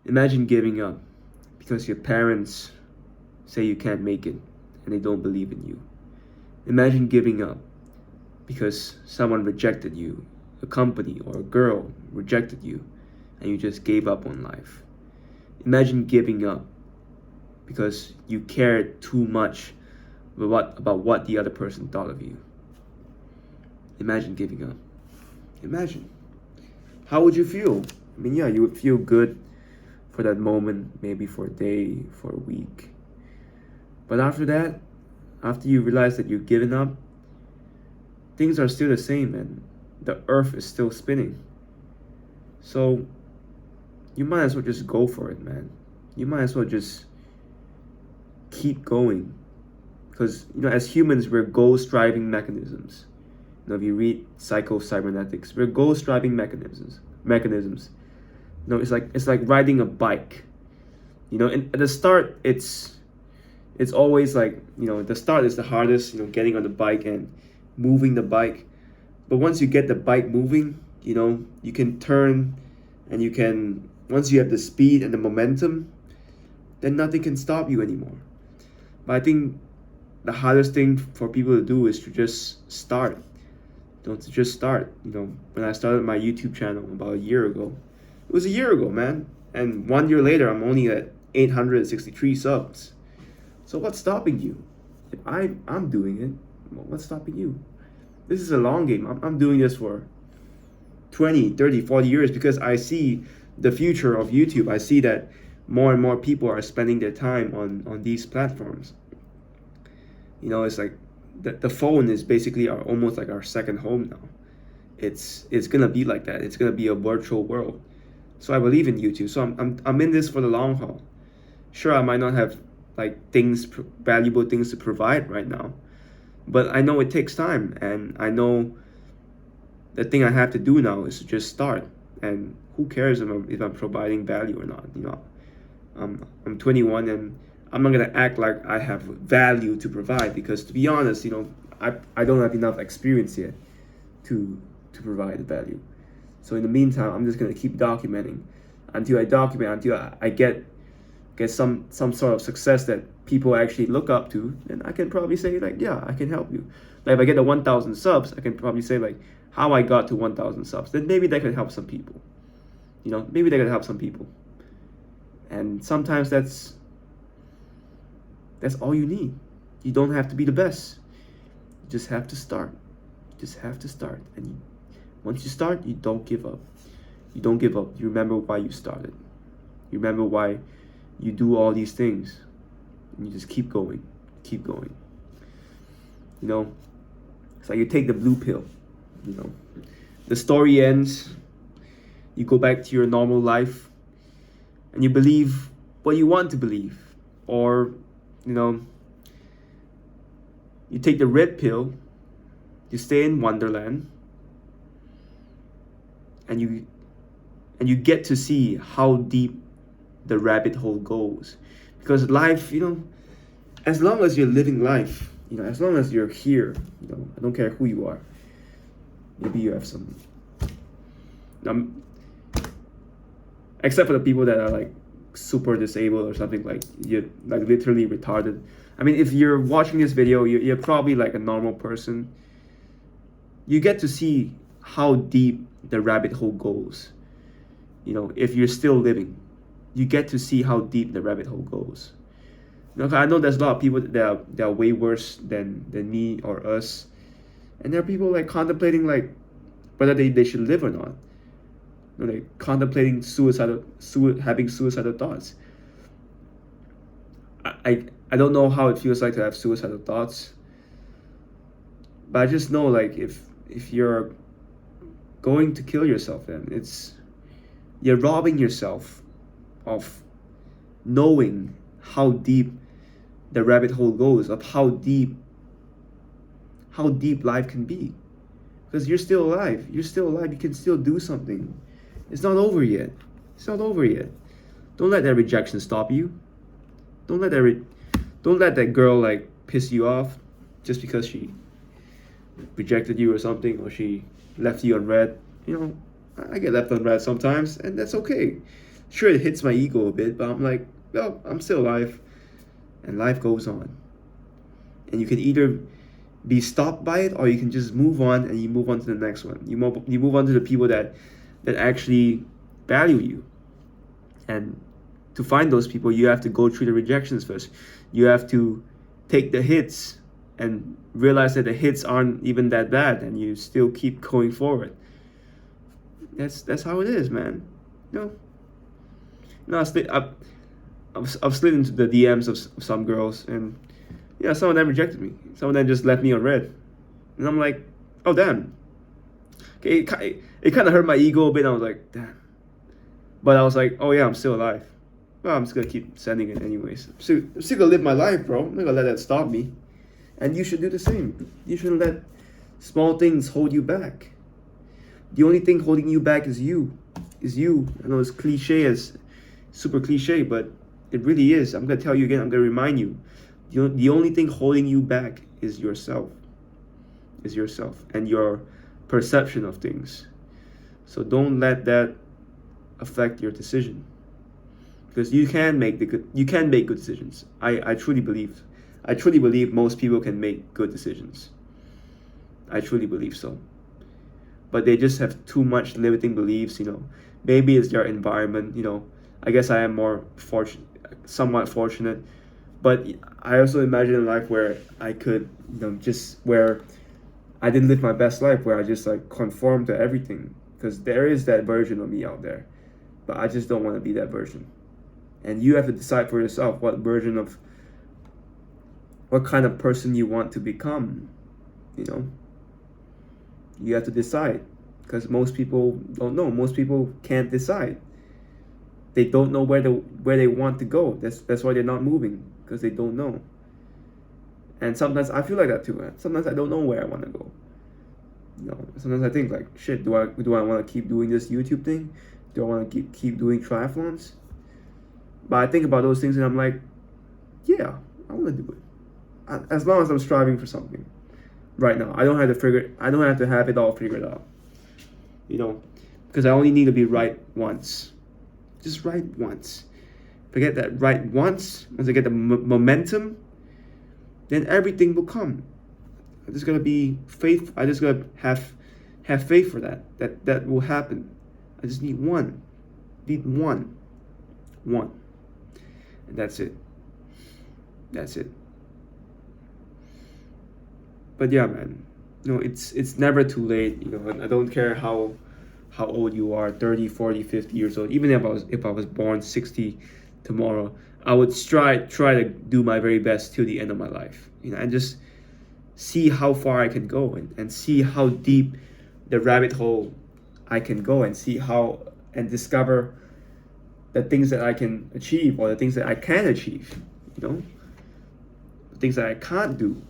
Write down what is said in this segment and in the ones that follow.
Imagine giving up because your parents say you can't make it and they don't believe in you. Imagine giving up because someone rejected you, a company or a girl rejected you, and you just gave up on life. Imagine giving up because you cared too much about what the other person thought of you. Imagine giving up. Imagine. How would you feel? I mean, yeah, you would feel good for that moment, maybe for a day, for a week. But after that, after you realize that you've given up, things are still the same and the earth is still spinning. So you might as well just go for it, man. You might as well just keep going. Because, as humans, we're goal-striving mechanisms. If you read psycho-cybernetics, we're goal-striving mechanisms. It's like riding a bike. And at the start, it's always like, the start is the hardest, getting on the bike and moving the bike. But once you get the bike moving, you can turn and once you have the speed and the momentum, then nothing can stop you anymore. But I think the hardest thing for people to do is to just start. To just start. When I started my YouTube channel about a year ago, it was a year ago, man. And 1 year later, I'm only at 863 subs. So what's stopping you? If I'm doing it, what's stopping you? This is a long game. I'm doing this for 20, 30, 40 years because I see the future of YouTube. I see that more and more people are spending their time on these platforms. It's like the phone is basically almost like our second home now. It's gonna be like that. It's gonna be a virtual world. So I believe in YouTube. So I'm in this for the long haul. Sure, I might not have like valuable things to provide right now, but I know it takes time, and I know the thing I have to do now is to just start. And who cares if I'm providing value or not? I'm 21 and I'm not gonna act like I have value to provide because, to be honest, I don't have enough experience yet to provide the value. So in the meantime, I'm just gonna keep documenting until I get some sort of success that people actually look up to. Then I can probably say like, yeah, I can help you. Like if I get the 1,000 subs, I can probably say like how I got to 1,000 subs. Then maybe that could help some people. Maybe that could help some people. And sometimes that's all you need. You don't have to be the best. You just have to start. You just have to start. And once you start, you don't give up. You don't give up. You remember why you started. You remember why you do all these things. And you just keep going. Keep going. It's like you take the blue pill. The story ends. You go back to your normal life. And you believe what you want to believe. Or you take the red pill, you stay in Wonderland, and you get to see how deep the rabbit hole goes. Because life, as long as you're living life, as long as you're here, I don't care who you are. Maybe you have some, except for the people that are like super disabled or something, like you're like literally retarded. I mean, if you're watching this video, you're probably like a normal person. You get to see how deep the rabbit hole goes. If you're still living, you get to see how deep the rabbit hole goes. I know there's a lot of people that are way worse than me or us, and there are people like contemplating like whether they should live or not. Like contemplating having suicidal thoughts. I don't know how it feels like to have suicidal thoughts, but I just know like if you're going to kill yourself, then you're robbing yourself of knowing how deep the rabbit hole goes, of how deep life can be. Because you're still alive. You can still do something. It's not over yet. Don't let that rejection stop you. Don't let that girl like piss you off just because she rejected you or something, or she left you on red. I get left on red sometimes, and that's okay. Sure, it hits my ego a bit, but I'm like, well, I'm still alive, and life goes on. And you can either be stopped by it, or you can just move on, and you move on to the next one. You move on to the people that actually value you. And to find those people, you have to go through the rejections first. You have to take the hits and realize that the hits aren't even that bad, and you still keep going forward. That's how it is, man. I've slid into the DMs of some girls, and yeah, some of them rejected me. Some of them just left me on red, and I'm like, oh damn. Okay, it kind of hurt my ego a bit. I was like, damn. But I was like, oh yeah, I'm still alive. Well, I'm just gonna keep sending it anyways. I'm still gonna live my life, bro. I'm not gonna let that stop me. And you should do the same. You shouldn't let small things hold you back. The only thing holding you back is you. I know it's super cliche, but it really is. I'm gonna tell you again. I'm gonna remind you. The only thing holding you back is yourself. And your perception of things. So don't let that affect your decision. Because you can make good decisions. I truly believe most people can make good decisions. I truly believe so. But they just have too much limiting beliefs, Maybe it's their environment, I guess I am somewhat fortunate. But I also imagine a life where I could, where I didn't live my best life, where I just conform to everything. Because there is that version of me out there. But I just don't want to be that version. And you have to decide for yourself what kind of person you want to become, You have to decide, because most people don't know. Most people can't decide. They don't know where they want to go. That's why they're not moving, because they don't know. And sometimes I feel like that too, man. Sometimes I don't know where I want to go. Sometimes I think shit, do I want to keep doing this YouTube thing? Do I want to keep doing triathlons? But I think about those things and I'm like, yeah, I want to do it. As long as I'm striving for something. Right now, I don't have to have it all figured out. Because I only need to be right once. Just right once. If I get that right once I get the momentum, then everything will come. I just gotta be faithful. I just gotta have faith for that will happen. I just need one. One. And that's it. But yeah, man, it's never too late. I don't care how old you are, 30, 40, 50 years old. Even if I was born 60 tomorrow, I would try to do my very best till the end of my life. And just see how far I can go and see how deep the rabbit hole I can go, and discover the things that I can achieve, or the things that I can achieve, the things that I can't do.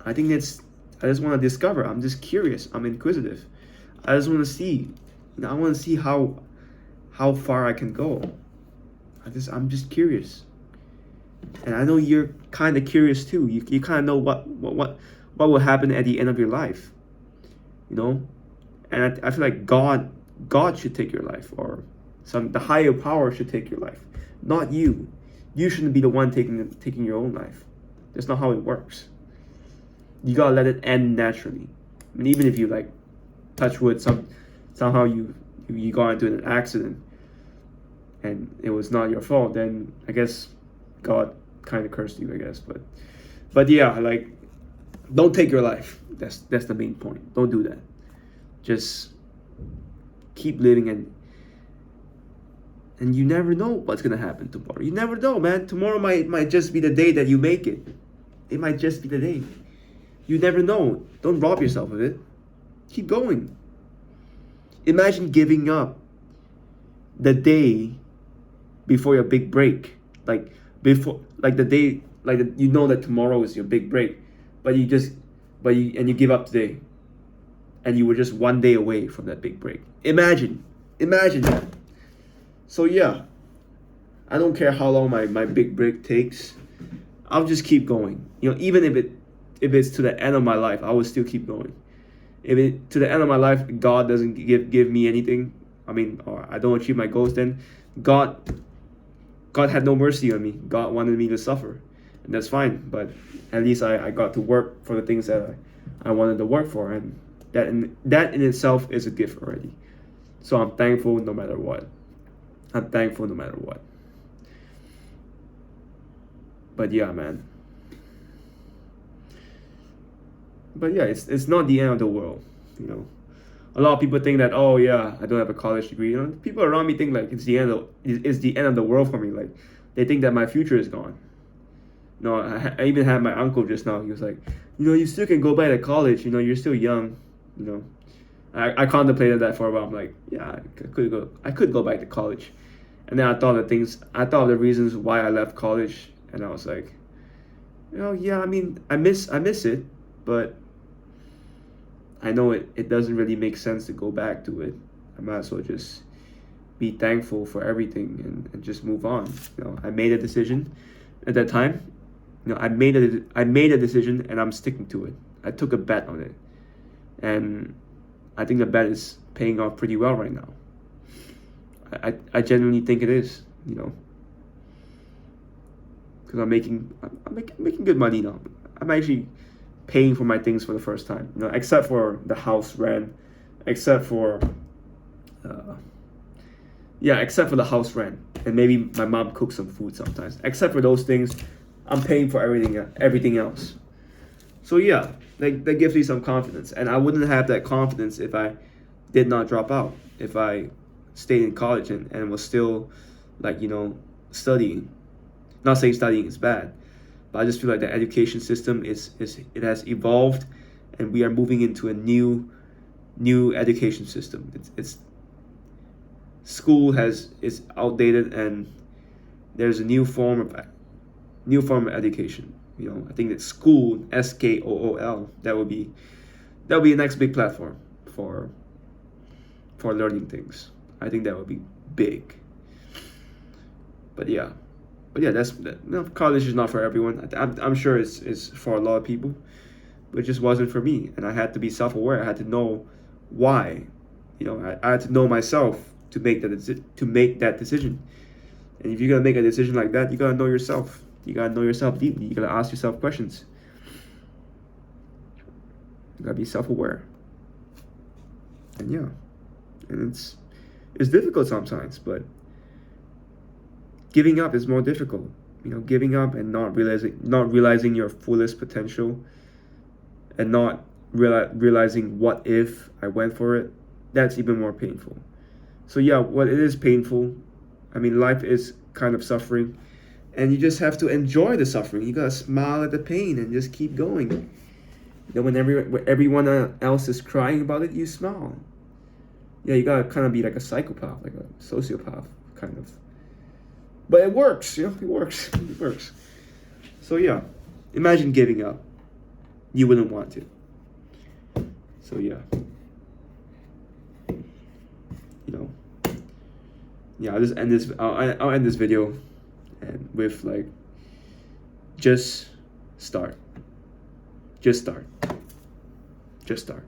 I just want to discover. I'm just curious. I'm inquisitive. I just want to see. I want to see how far I can go. I'm just curious. And I know you're kind of curious too. You kind of know what will happen at the end of your life. And I feel like God should take your life, or the higher power should take your life, not you. You shouldn't be the one taking your own life. That's not how it works. You gotta let it end naturally. Even if you touch wood, somehow you got into an accident and it was not your fault, then I guess God kind of cursed you, I guess. But yeah, don't take your life. That's the main point. Don't do that. Just keep living, and you never know what's gonna happen tomorrow. You never know, man. Tomorrow might just be the day that you make it. It might just be the day. You never know. Don't rob yourself of it. Keep going. Imagine giving up the day before your big break. The day, that tomorrow is your big break, but you give up today, and you were just one day away from that big break. Imagine that. So yeah, I don't care how long my big break takes. I'll just keep going. Even if it's to the end of my life, I will still keep going. If to the end of my life God doesn't give me anything, or I don't achieve my goals, then God God had no mercy on me. God wanted me to suffer, and that's fine. But at least I got to work for the things that I wanted to work for, and that in itself is a gift already. So I'm thankful no matter what. I'm thankful no matter what. But yeah, man. But yeah, it's not the end of the world, you know. A lot of people think that, oh yeah, I don't have a college degree. You know, people around me think like it's the end of the world for me. Like they think that my future is gone. No, I even had my uncle just now. He was like, you still can go back to college. You're still young. You know, I contemplated that for a while. I'm like, yeah, I could go back to college, and then I thought of the reasons why I left college, and I was like, yeah, I mean, I miss it, but I know it doesn't really make sense to go back to it. I might as well just be thankful for everything and just move on. I made a decision at that time. I made a decision and I'm sticking to it. I took a bet on it, and I think the bet is paying off pretty well right now. I genuinely think it is. Because I'm making good money now. I'm actually paying for my things for the first time. Except for the house rent, except for the house rent, and maybe my mom cooks some food sometimes. Except for those things, I'm paying for everything else. So yeah, that gives me some confidence, and I wouldn't have that confidence if I did not drop out. If I stayed in college and was still studying. Not saying studying is bad, but I just feel like the education system it has evolved, and we are moving into a new education system. It's school is outdated, and there's a new form of education. I think that school, SKOOL, that would be the next big platform for learning things. I think that would be big. But yeah, college is not for everyone. I'm sure it's for a lot of people, but it just wasn't for me. And I had to be self-aware. I had to know why. I had to know myself to make that decision. And if you're gonna make a decision like that, you gotta know yourself. You gotta know yourself deeply. You gotta ask yourself questions. You gotta be self-aware. And yeah, and it's difficult sometimes, but giving up is more difficult. Giving up and not realizing your fullest potential, and not realizing what if I went for it. That's even more painful. So yeah, it is painful. I mean, life is kind of suffering, and you just have to enjoy the suffering. You gotta smile at the pain and just keep going. When everyone else is crying about it, you smile. Yeah, you gotta kind of be like a psychopath, like a sociopath, kind of. But it works, it works. It works. So yeah, imagine giving up. You wouldn't want to. So yeah. Yeah, I'll just end this. I'll end this video, and with just start. Just start. Just start.